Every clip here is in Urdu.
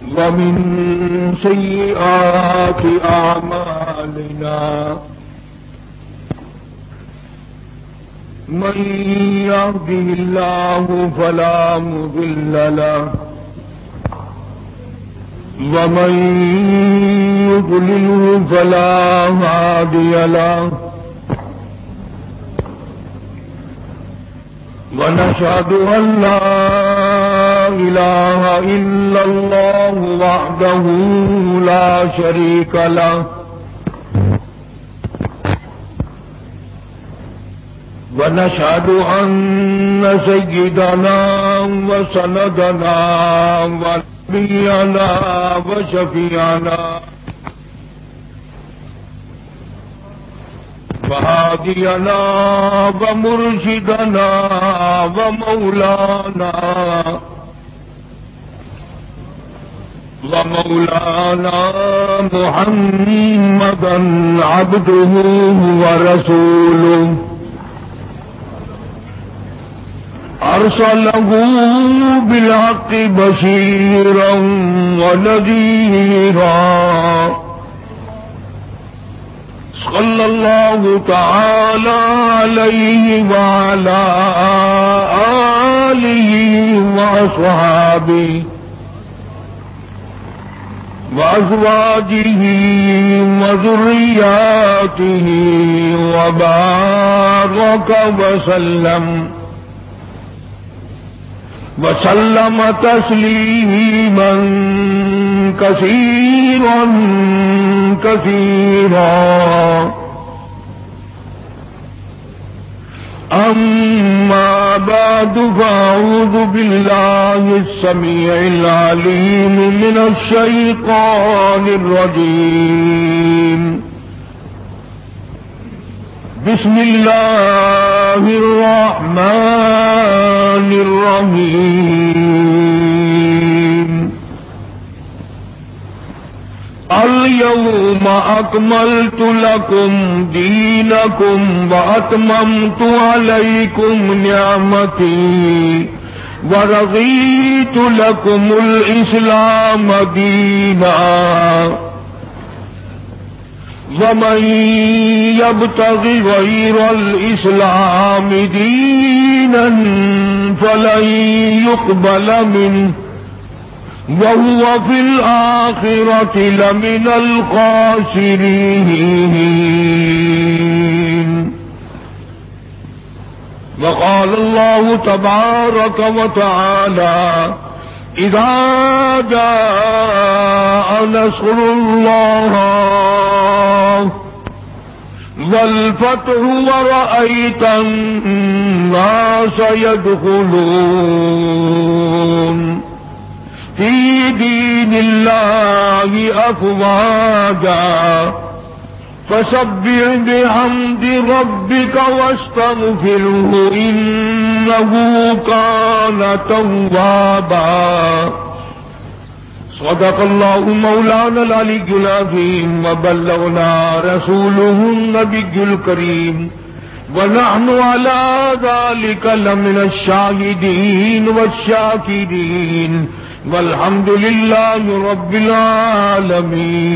ومن سيئات أعمالنا من يهده الله فلا مضل له ومن يضلله فلا هادي له ونشهد أن لا إله إلا الله وحده لا شريك له ونشهد أن سيدنا وسندنا ونبينا وشفيعنا وهادينا ومرشدنا ومولانا محمدا عبده ورسوله أرسله بالحق بشيرا ونذيرا صلى الله تعالى عليه وعلى آله وأصحابه وأزواجه وذرياته وبارك وسلم تسليما كثيرا أما بعد فأعوذ بالله السميع العليم من الشيطان الرجيم بسم الله الرحمن الرحيم اليوم أكملت لكم دينكم وأتممت عليكم نعمتي ورضيت لكم الإسلام دينا ومن يبتغ غير الإسلام دينا فلن يقبل منه وهو في الآخرة لمن الخاسرين. وقال الله تبارك وتعالى إذا جاء نصر الله والفتح ورأيت الناس يدخلون في دين الله أفواجا فسبح بحمد ربك واستغفره إنه كان توابا. صدق الله مولانا العلي العظيم وبلغنا رسوله النبي الكريم ونحن على ذلك لمن الشاهدين والشاكرين والحمد لله رب العالمين.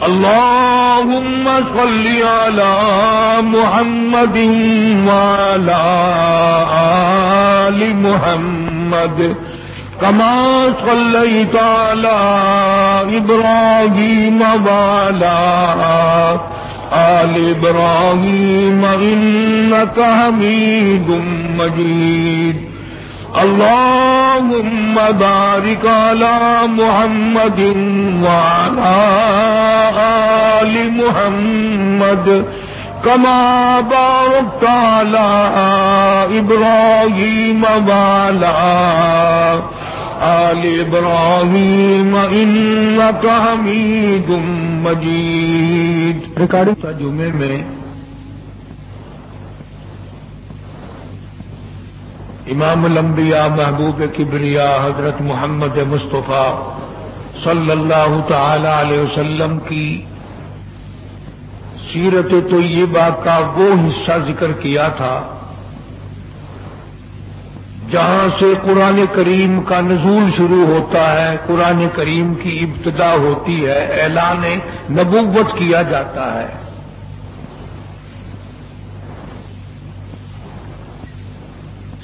اللهم صل على محمد وعلى آل محمد كما صليت على إبراهيم وعلى آل إبراهيم إنك حميد مجيد. اللهم بارك على محمد وعلى آل محمد كما باركت على إبراهيم وعلى آل إبراهيم إنك حميد مجيد. ریکارڈنگ جمعے میں امام الانبیاء محبوب کبریا حضرت محمد مصطفیٰ صلی اللہ تعالی علیہ وسلم کی سیرت طیبہ کا وہ حصہ ذکر کیا تھا جہاں سے قرآن کریم کا نزول شروع ہوتا ہے، قرآن کریم کی ابتدا ہوتی ہے، اعلان نبوت کیا جاتا ہے۔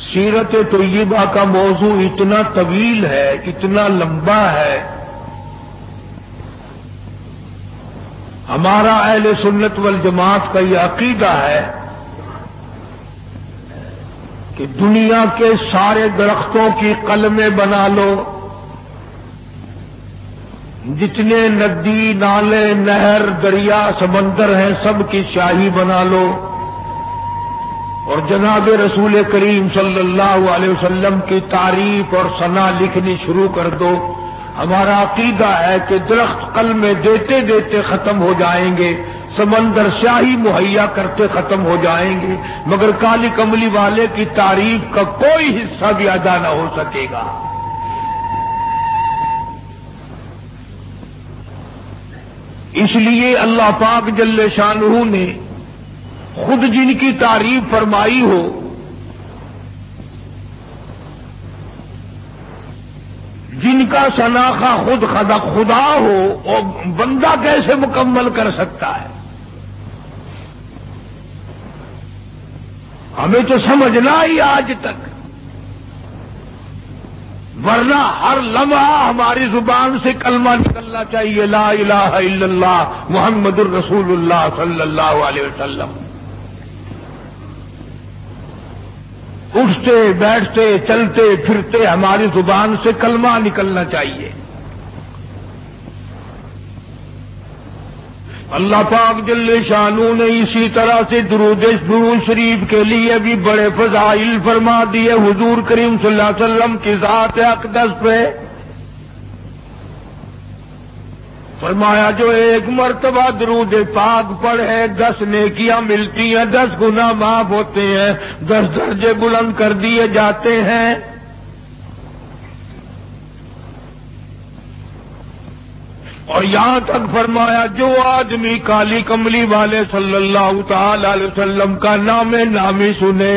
سیرت طیبہ کا موضوع اتنا طویل ہے، اتنا لمبا ہے۔ ہمارا اہل سنت والجماعت کا یہ عقیدہ ہے کہ دنیا کے سارے درختوں کی قلمیں بنا لو، جتنے ندی، نالے، نہر، دریا، سمندر ہیں، سب کی شاہی بنا لو، اور جناب رسول کریم صلی اللہ علیہ وسلم کی تعریف اور ثنا لکھنی شروع کر دو۔ ہمارا عقیدہ ہے کہ درخت قلمیں دیتے دیتے ختم ہو جائیں گے، سمندر سیاہی مہیا کرتے ختم ہو جائیں گے، مگر کالی کملی والے کی تعریف کا کوئی حصہ بھی ادا نہ ہو سکے گا۔ اس لیے اللہ پاک جل شانہ نے خود جن کی تعریف فرمائی ہو، جن کا شناخہ خود خدا ہو، اور بندہ کیسے مکمل کر سکتا ہے؟ ہمیں تو سمجھنا ہی آج تک، ورنہ ہر لمحہ ہماری زبان سے کلمہ نکلنا چاہیے، لا الہ الا اللہ محمد الرسول اللہ صلی اللہ علیہ وسلم۔ اٹھتے بیٹھتے چلتے پھرتے ہماری زبان سے کلمہ نکلنا چاہیے۔ اللہ پاک جل شانہ نے اسی طرح سے درود شریف کے لیے بھی بڑے فضائل فرما دیے۔ حضور کریم صلی اللہ علیہ وسلم کی ذات اقدس پہ فرمایا جو ایک مرتبہ درود پاک پڑھے 10 نیکیاں ملتی ہیں، 10 گناہ معاف ہوتے ہیں، 10 درجے بلند کر دیے جاتے ہیں۔ اور یہاں تک فرمایا جو آدمی کالی کملی والے صلی اللہ تعالی علیہ وسلم کا نام نامی سنے،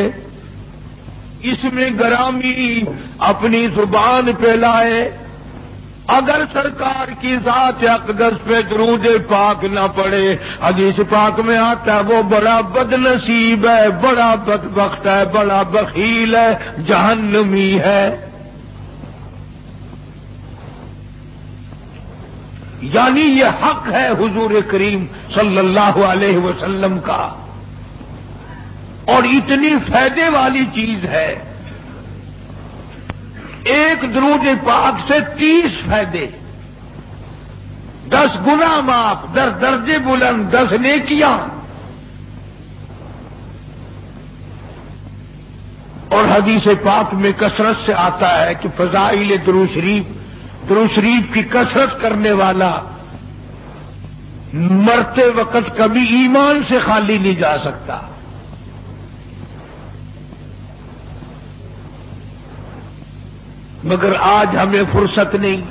اس میں گرامی اپنی زبان پہ لائے، اگر سرکار کی ذات اقدس پہ درود پاک نہ پڑے، حدیث پاک میں آتا ہے وہ بڑا بد نصیب ہے، بڑا بدبخت ہے، بڑا بخیل ہے، جہنمی ہے۔ یعنی یہ حق ہے حضور کریم صلی اللہ علیہ وسلم کا، اور اتنی فائدے والی چیز ہے۔ ایک درود پاک سے 30 فائدے، 10 گناہ معاف، 10 درجے بلند، 10 نیکیاں۔ اور حدیث پاک میں کثرت سے آتا ہے کہ فضائل درود شریف کی کثرت کرنے والا مرتے وقت کبھی ایمان سے خالی نہیں جا سکتا۔ مگر آج ہمیں فرصت نہیں،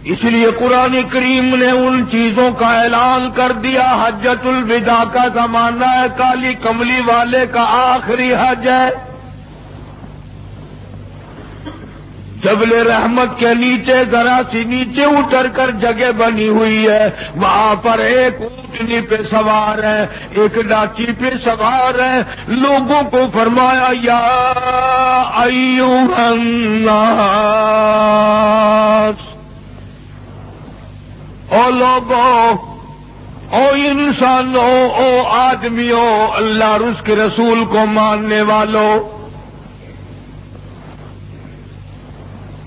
اس لیے قرآن کریم نے ان چیزوں کا اعلان کر دیا۔ حجۃ الوداع کا زمانہ ہے، کالی کملی والے کا آخری حج ہے۔ جبل رحمت کے نیچے ذرا سی نیچے اتر کر جگہ بنی ہوئی ہے، وہاں پر ایک اونٹنی پہ سوار ہے، ایک ڈاچی پہ سوار ہے۔ لوگوں کو فرمایا یا ایھا الناس، او لوگوں، او انسانوں، او آدمیوں، اللہ اور اس کے رسول کو ماننے والوں،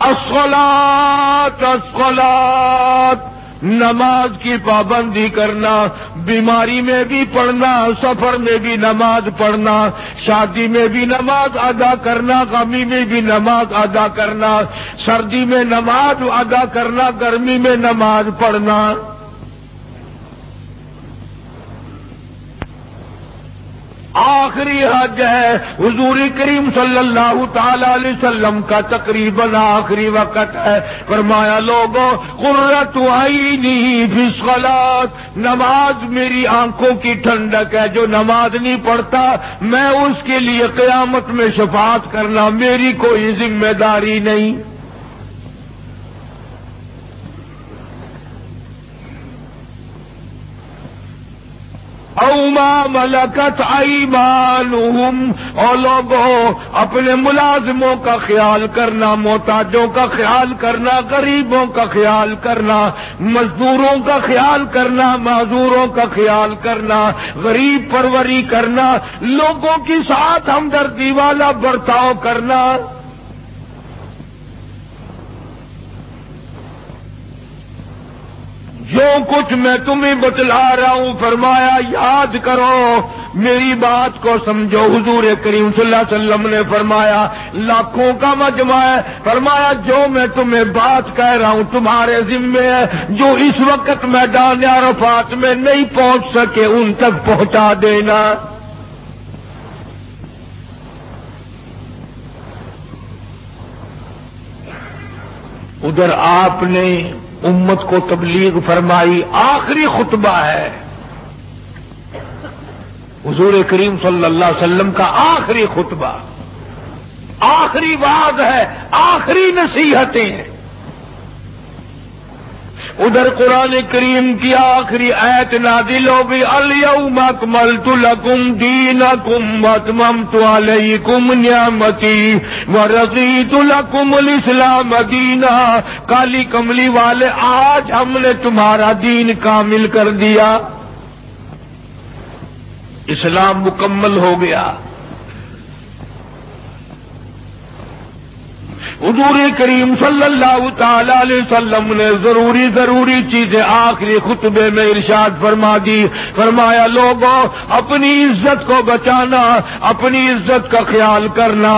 الصلاۃ الصلاۃ، نماز کی پابندی کرنا، بیماری میں بھی پڑھنا، سفر میں بھی نماز پڑھنا، شادی میں بھی نماز ادا کرنا، غمی میں بھی نماز ادا کرنا، سردی میں نماز ادا کرنا، گرمی میں نماز پڑھنا۔ آخری حج ہے، حضور کریم صلی اللہ تعالی علیہ وسلم کا تقریباً آخری وقت ہے۔ فرمایا لوگوں قرۃ عینی فی الصلاۃ، نماز میری آنکھوں کی ٹھنڈک ہے، جو نماز نہیں پڑھتا میں اس کے لیے قیامت میں شفاعت کرنا میری کوئی ذمہ داری نہیں۔ او ما ملکت ایمانہم، اور لوگوں اپنے ملازموں کا خیال کرنا، محتاجوں کا خیال کرنا، غریبوں کا خیال کرنا، مزدوروں کا خیال کرنا، معذوروں کا خیال کرنا، غریب پروری کرنا، لوگوں کے ساتھ ہمدردی والا برتاؤ کرنا۔ جو کچھ میں تمہیں بتلا رہا ہوں فرمایا یاد کرو، میری بات کو سمجھو۔ حضور کریم صلی اللہ علیہ وسلم نے فرمایا لاکھوں کا مجمع ہے، فرمایا جو میں تمہیں بات کہہ رہا ہوں تمہارے ذمے ہے، جو اس وقت میدان عرفات میں نہیں پہنچ سکے ان تک پہنچا دینا۔ ادھر آپ نے امت کو تبلیغ فرمائی، آخری خطبہ ہے حضور کریم صلی اللہ علیہ وسلم کا، آخری خطبہ، آخری وعظ ہے، آخری نصیحتیں ہیں۔ ادھر قرآن کریم کی آخری آیت نازل ہو گئی، الیوم اکملت لکم دینکم واتممت علیکم نعمتی ورضیت لکم الاسلام دینا۔ کالی کملی والے آج ہم نے تمہارا دین کامل کر دیا، اسلام مکمل ہو گیا۔ حضور کریم صلی اللہ تعالی علیہ وسلم نے ضروری چیزیں آخری خطبے میں ارشاد فرما دی۔ فرمایا لوگوں اپنی عزت کو بچانا، اپنی عزت کا خیال کرنا۔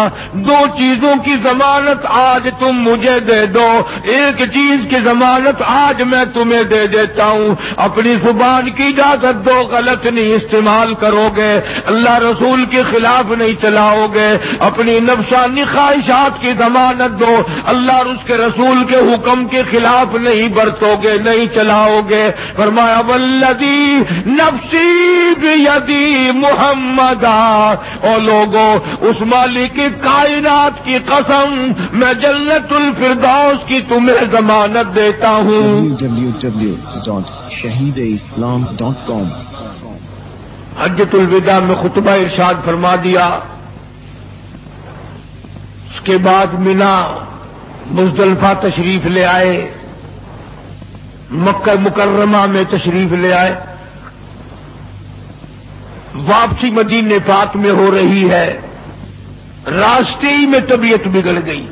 دو چیزوں کی ضمانت آج تم مجھے دے دو، ایک چیز کی ضمانت آج میں تمہیں دے دیتا ہوں، اپنی زبان کی اجازت دو، غلط نہیں استعمال کرو گے، اللہ رسول کے خلاف نہیں چلاؤ گے، اپنی نفسانی خواہشات کی ضمانت دو، اللہ اور اس کے رسول کے حکم کے خلاف نہیں برتو گے، نہیں چلاؤ گے۔ فرمایا والذی نفسی بیدی محمدا، اور لوگوں اس مالک کائنات کی قسم میں جنت الفردوس کی تمہیں ضمانت دیتا ہوں۔ www.shahideislam.com حجۃ الوداع میں خطبہ ارشاد فرما دیا، اس کے بعد مینا مزدلفہ تشریف لے آئے، مکہ مکرمہ میں تشریف لے آئے، واپسی مدینے پاک میں ہو رہی ہے، راستے ہی میں طبیعت بگڑ گئی۔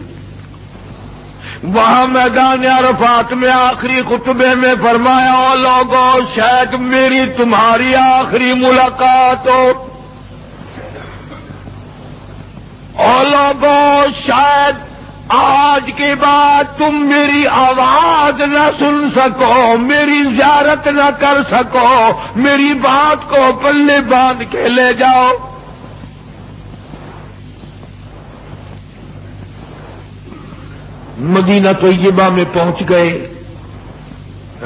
وہاں میدان عرفات میں آخری خطبے میں فرمایا او لوگوں شاید میری تمہاری آخری ملاقات ہو، او لوگوں شاید آج کے بعد تم میری آواز نہ سن سکو، میری زیارت نہ کر سکو، میری بات کو پلے باندھ کے لے جاؤ۔ مدینہ طیبہ میں پہنچ گئے،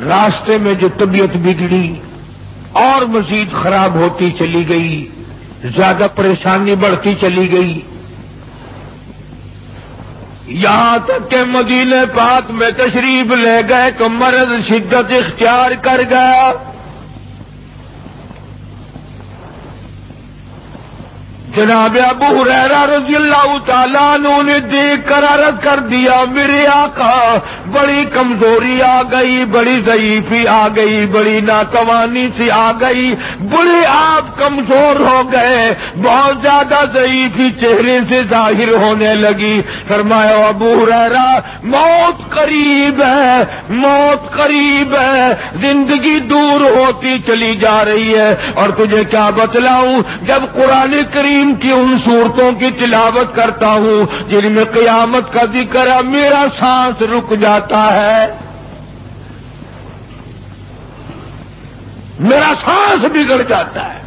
راستے میں جو طبیعت بگڑی اور مزید خراب ہوتی چلی گئی، زیادہ پریشانی بڑھتی چلی گئی، یہاں تک کہ مدینہ پاک میں تشریف لے گئے تو مرض شدت اختیار کر گیا۔ جناب ابو ہریرہ رضی اللہ تعالیٰ عنہ نے دیکھ کر عرض کر دیا میرے آقا بڑی کمزوری آ گئی، بڑی ضعیفی آ گئی، بڑی ناتوانی سی آ گئی، بڑے آپ کمزور ہو گئے، بہت زیادہ ضعیفی چہرے سے ظاہر ہونے لگی۔ فرمایا ابو ہریرہ موت قریب ہے، موت قریب ہے، زندگی دور ہوتی چلی جا رہی ہے، اور تجھے کیا بتلاؤں جب قرآن کریم کی ان صورتوں کی تلاوت کرتا ہوں جن میں قیامت کا ذکر ہے، میرا سانس رک جاتا ہے، میرا سانس بگڑ جاتا ہے۔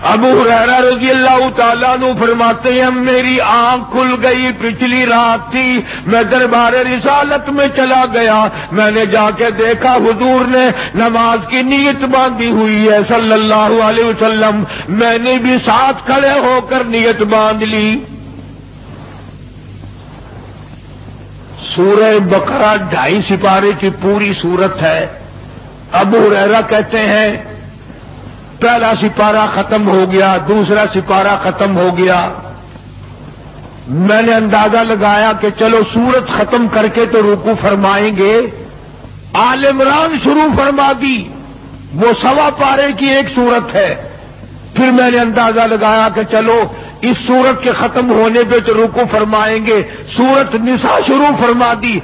ابو ہریرہ رضی اللہ تعالیٰ عنہ فرماتے ہیں میری آنکھ کھل گئی، پچھلی رات تھی، میں دربار رسالت میں چلا گیا، میں نے جا کے دیکھا حضور نے نماز کی نیت باندھی ہوئی ہے صلی اللہ علیہ وسلم، میں نے بھی ساتھ کھڑے ہو کر نیت باندھ لی۔ سورہ بقرہ 2.5 سپارے کی پوری سورت ہے۔ ابو ہریرہ کہتے ہیں پہلا سپارہ ختم ہو گیا، دوسرا سپارہ ختم ہو گیا، میں نے اندازہ لگایا کہ چلو سورت ختم کر کے تو رکوع فرمائیں گے، آل عمران شروع فرما دی، وہ 1.25 پارے کی ایک سورت ہے۔ پھر میں نے اندازہ لگایا کہ چلو اس سورت کے ختم ہونے پہ تو رکوع فرمائیں گے، سورت نساء شروع فرما دی،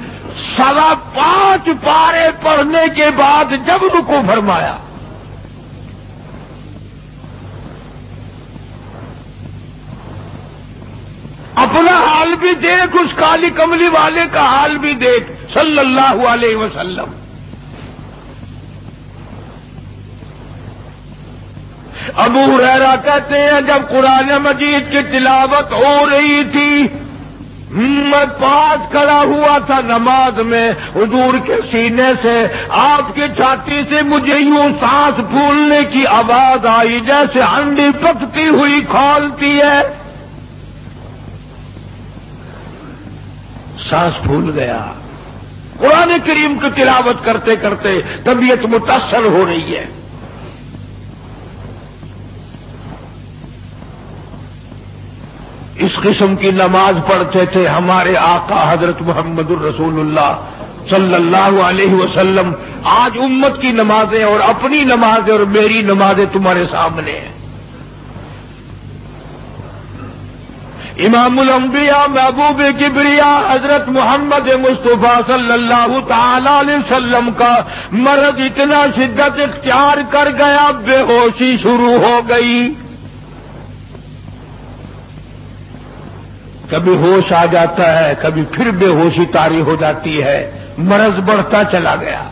5.25 پارے پڑھنے کے بعد جب رکوع فرمایا، اپنا حال بھی دیکھ، اس کالی کملی والے کا حال بھی دیکھ صلی اللہ علیہ وسلم۔ ابو ہریرہ کہتے ہیں جب قرآن مجید کی تلاوت ہو رہی تھی، میں پاس کھڑا ہوا تھا نماز میں، حضور کے سینے سے، آپ کی چھاتی سے مجھے یوں سانس پھولنے کی آواز آئی جیسے ہنڈی پکتی ہوئی کھولتی ہے، سانس پھول گیا۔ قرآن کریم کی تلاوت کرتے کرتے طبیعت متاثر ہو رہی ہے۔ اس قسم کی نماز پڑھتے تھے ہمارے آقا حضرت محمد الرسول اللہ صلی اللہ علیہ وسلم۔ آج امت کی نمازیں اور اپنی نمازیں اور میری نمازیں تمہارے سامنے ہیں۔ امام الانبیاء محبوب کبریا حضرت محمد مصطفیٰ صلی اللہ تعالی علیہ وسلم کا مرض اتنا شدت اختیار کر گیا، بے ہوشی شروع ہو گئی۔ کبھی ہوش آ جاتا ہے، کبھی پھر بے ہوشی طاری ہو جاتی ہے، مرض بڑھتا چلا گیا۔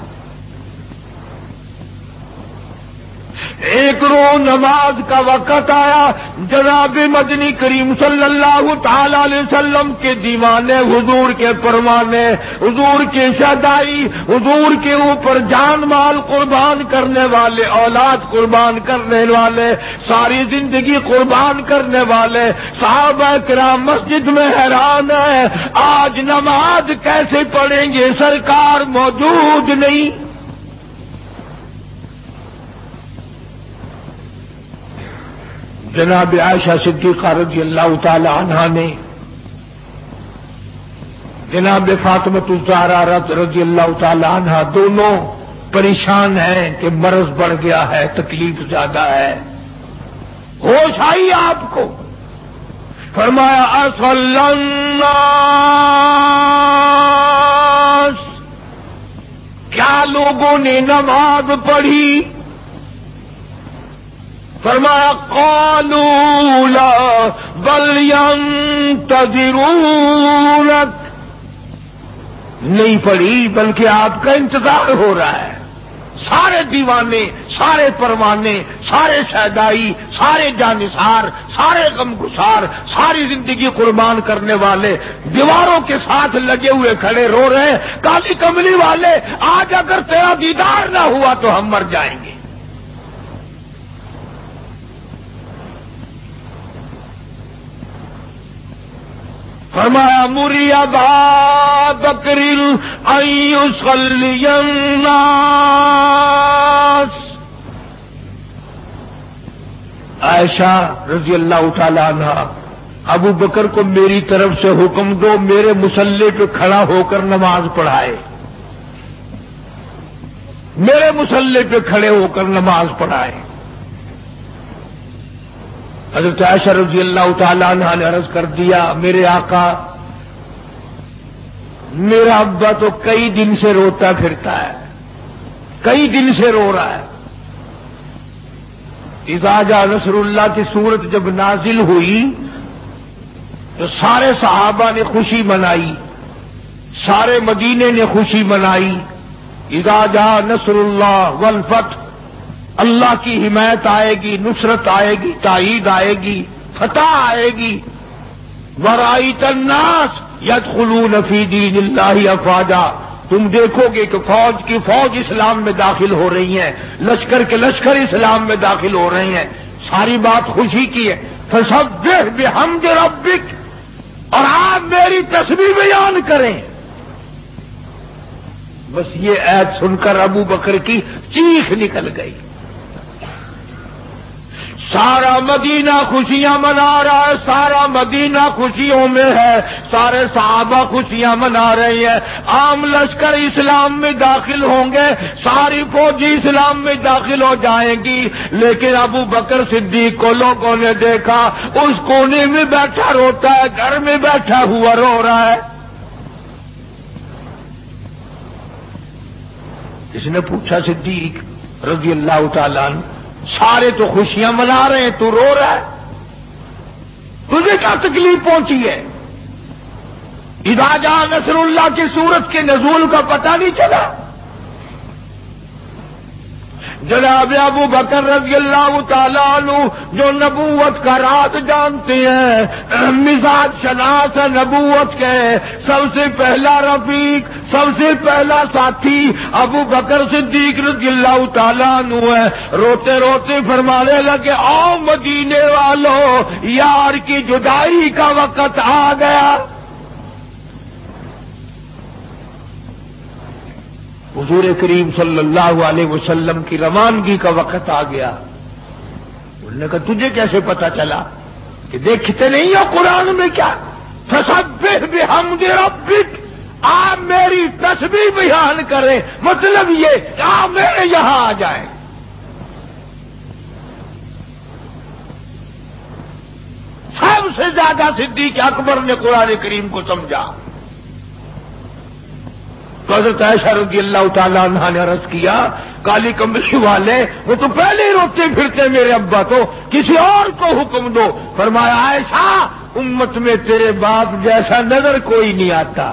ایک روز نماز کا وقت آیا، جناب مدنی کریم صلی اللہ تعالی علیہ وسلم کے دیوانے، حضور کے پروانے، حضور کی شہدائی، حضور کے اوپر جان مال قربان کرنے والے، اولاد قربان کرنے والے، ساری زندگی قربان کرنے والے صحابہ کرام مسجد میں حیران ہیں، آج نماز کیسے پڑھیں گے، سرکار موجود نہیں۔ جناب عائشہ صدیقہ رضی اللہ تعالی عنہا نے جناب فاطمہ الزہرا رضی اللہ تعالی عنہا دونوں پریشان ہیں کہ مرض بڑھ گیا ہے، تکلیف زیادہ ہے۔ ہوش آئی آپ کو، فرمایا اصل الناس، کیا لوگوں نے نماز پڑھی؟ فرمایا قالوا لا بل ينتظرونك، نہیں پڑھی بلکہ آپ کا انتظار ہو رہا ہے۔ سارے دیوانے، سارے پروانے، سارے شہدائی، سارے جانثار، سارے غمگسار، ساری زندگی قربان کرنے والے دیواروں کے ساتھ لگے ہوئے کھڑے رو رہے ہیں، کالی کملی والے آج اگر تیرا دیدار نہ ہوا تو ہم مر جائیں گے۔ فرمایا مری ابا بکر ان یصلی الناس، عائشہ رضی اللہ تعالی عنہا، ابو بکر کو میری طرف سے حکم دو میرے مصلی پہ کھڑا ہو کر نماز پڑھائے، میرے مصلی پہ کھڑے ہو کر نماز پڑھائے۔ حضرت عائشہ رضی اللہ تعالی عنہا نے عرض کر دیا میرے آقا، میرا ابا تو کئی دن سے روتا پھرتا ہے، کئی دن سے رو رہا ہے۔ اذا جاء نصر اللہ کی صورت جب نازل ہوئی تو سارے صحابہ نے خوشی منائی، سارے مدینے نے خوشی منائی۔ اذا جاء نصر اللہ والفتح، اللہ کی حمایت آئے گی، نصرت آئے گی، تائید آئے گی، فتح آئے گی۔ وَرَأَيْتَ النَّاسَ يَدْخُلُونَ فِي دِينِ اللَّهِ أَفْوَاجًا، تم دیکھو گے کہ فوج کی فوج اسلام میں داخل ہو رہی ہیں، لشکر کے لشکر اسلام میں داخل ہو رہے ہیں۔ ساری بات خوشی کی ہے۔ فَسَبِّحْ بِحَمْدِ رَبِّكَ، اور آپ میری تسبیح بیان کریں۔ بس یہ آیت سن کر ابو بکر کی چیخ نکل گئی۔ سارا مدینہ خوشیاں منا رہا ہے، سارا مدینہ خوشیوں میں ہے، سارے صحابہ خوشیاں منا رہے ہیں۔ عام لشکر اسلام میں داخل ہوں گے، ساری فوجی اسلام میں داخل ہو جائیں گی، لیکن ابو بکر صدیق کو لوگوں نے دیکھا اس کونے میں بیٹھا روتا ہے، گھر میں بیٹھا ہوا رو رہا ہے۔ اس نے پوچھا صدیق رضی اللہ تعالیٰ عنہ، سارے تو خوشیاں منا رہے ہیں، تو رو رہا ہے، تجھے کیا تکلیف پہنچی ہے؟ اذا جاء نصر اللہ کی سورت کے نزول کا پتہ نہیں چلا؟ جناب ابو بکر رضی اللہ تعالیٰ عنہ جو نبوت کا راز جانتے ہیں، مزاج شناس نبوت کے سب سے پہلا رفیق، سب سے پہلا ساتھی ابو بکر صدیق رضی اللہ تعالیٰ عنہ ہے۔ روتے روتے فرمانے لگے، آؤ مدینے والوں، یار کی جدائی کا وقت آ گیا۔ حضور کریم صلی اللہ علیہ وسلم کی روانگی کا وقت آ گیا۔ انہوں نے کہا تجھے کیسے پتا چلا؟ کہ دیکھتے نہیں ہو قرآن میں کیا؟ فسبح بحمد ربک، آپ میری تسبیح بیان کریں، مطلب یہ کہ آپ میرے یہاں آ جائیں۔ سب سے زیادہ صدیق اکبر نے قرآن کریم کو سمجھا۔ تو حضرت عائشہ رضی اللہ تعالیٰ عنہ نے عرض کیا، کالی کمبلی والے وہ تو پہلے ہی روتے پھرتے میرے ابا تو، کسی اور کو حکم دو۔ فرمایا عائشہ، امت میں تیرے باپ جیسا نظر کوئی نہیں آتا،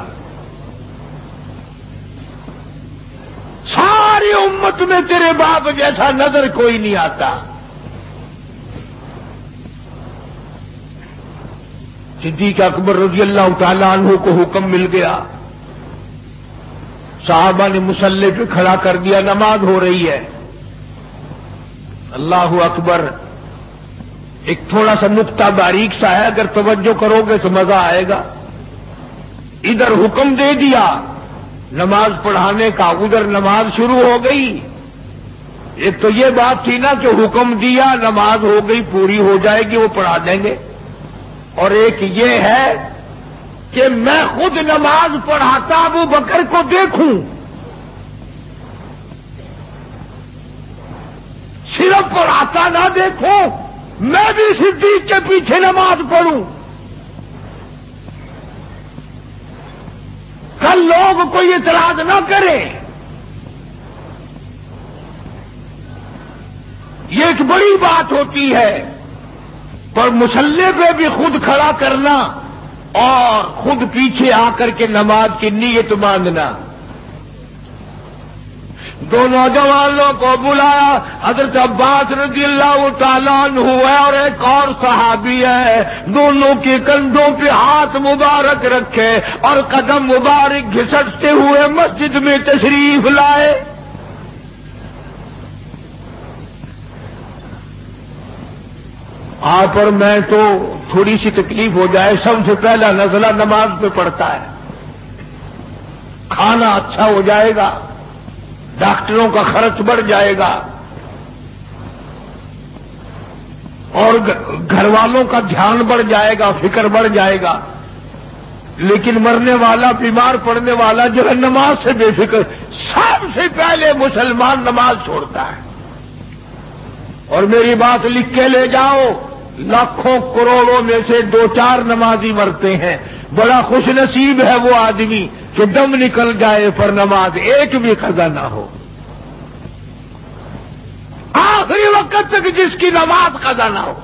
ساری امت میں تیرے باپ جیسا نظر کوئی نہیں آتا۔ صدیق اکبر رضی اللہ تعالیٰ عنہ کو حکم مل گیا، صحابہ نے مصلی پہ کھڑا کر دیا، نماز ہو رہی ہے۔ اللہ اکبر، ایک تھوڑا سا نقطہ باریک سا ہے، اگر توجہ کرو گے تو مزہ آئے گا۔ ادھر حکم دے دیا نماز پڑھانے کا، ادھر نماز شروع ہو گئی۔ ایک تو یہ بات تھی نا کہ حکم دیا، نماز ہو گئی، پوری ہو جائے گی، وہ پڑھا دیں گے، اور ایک یہ ہے کہ میں خود نماز پڑھاتا ابو بکر کو دیکھوں، صرف پڑھاتا نہ دیکھوں، میں بھی صدیق کے پیچھے نماز پڑھوں، کل لوگ کوئی اعتراض نہ کریں۔ یہ ایک بڑی بات ہوتی ہے، پر مصلی پہ بھی خود کھڑا کرنا اور خود پیچھے آ کر کے نماز کی نیت باندھنا۔ دو نوجوانوں کو بلایا، حضرت عباس رضی اللہ تعالیٰ عنہ ہے اور ایک اور صحابی ہے، دونوں کے کندھوں پہ ہاتھ مبارک رکھے اور قدم مبارک گھسٹتے ہوئے مسجد میں تشریف لائے۔ آپ اور میں تو تھوڑی سی تکلیف ہو جائے، سب سے پہلا نزلہ نماز پہ پڑتا ہے، کھانا اچھا ہو جائے گا، ڈاکٹروں کا خرچ بڑھ جائے گا، اور گھر والوں کا دھیان بڑھ جائے گا، فکر بڑھ جائے گا، لیکن مرنے والا، بیمار پڑنے والا جو ہے نماز سے بے فکر، سب سے پہلے مسلمان نماز چھوڑتا ہے۔ اور میری بات لکھ کے لے جاؤ، لاکھوں کروڑوں میں سے 2-4 نمازی مرتے ہیں، بڑا خوش نصیب ہے وہ آدمی کہ دم نکل جائے پر نماز ایک بھی قضا نہ ہو، آخری وقت تک جس کی نماز قضا نہ ہو۔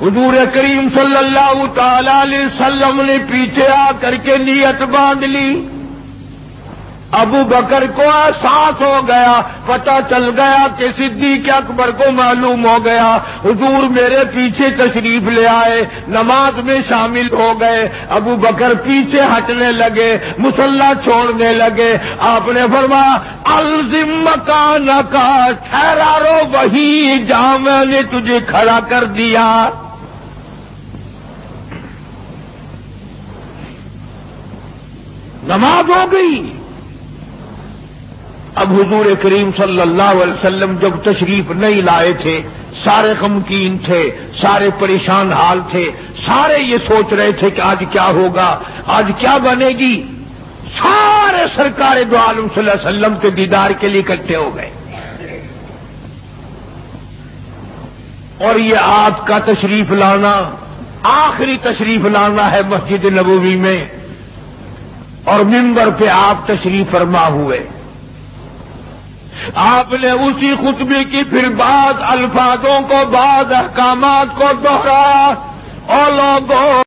حضور کریم صلی اللہ تعالی علیہ وسلم نے پیچھے آ کر کے نیت باندھ لی، ابو بکر کو احساس ہو گیا، پتہ چل گیا کہ صدیق اکبر کو معلوم ہو گیا، حضور میرے پیچھے تشریف لے آئے، نماز میں شامل ہو گئے۔ ابو بکر پیچھے ہٹنے لگے، مصلی چھوڑنے لگے۔ آپ نے فرمایا الزم مکانک، ٹھہرا رو وہی جہاں میں نے تجھے کھڑا کر دیا۔ نماز ہو گئی۔ اب حضور کریم صلی اللہ علیہ وسلم جب تشریف نہیں لائے تھے، سارے غمگین تھے، سارے پریشان حال تھے، سارے یہ سوچ رہے تھے کہ آج کیا ہوگا، آج کیا بنے گی۔ سارے سرکار دو عالم صلی اللہ علیہ وسلم کے دیدار کے لیے اکٹھے ہو گئے۔ اور یہ آپ کا تشریف لانا، آخری تشریف لانا ہے مسجد نبوی میں، اور منبر پہ آپ تشریف فرما ہوئے۔ آپ نے اسی خطبے کی پھر بعد الفاظوں کو، بعد احکامات کو دوہرایا۔ اور لوگوں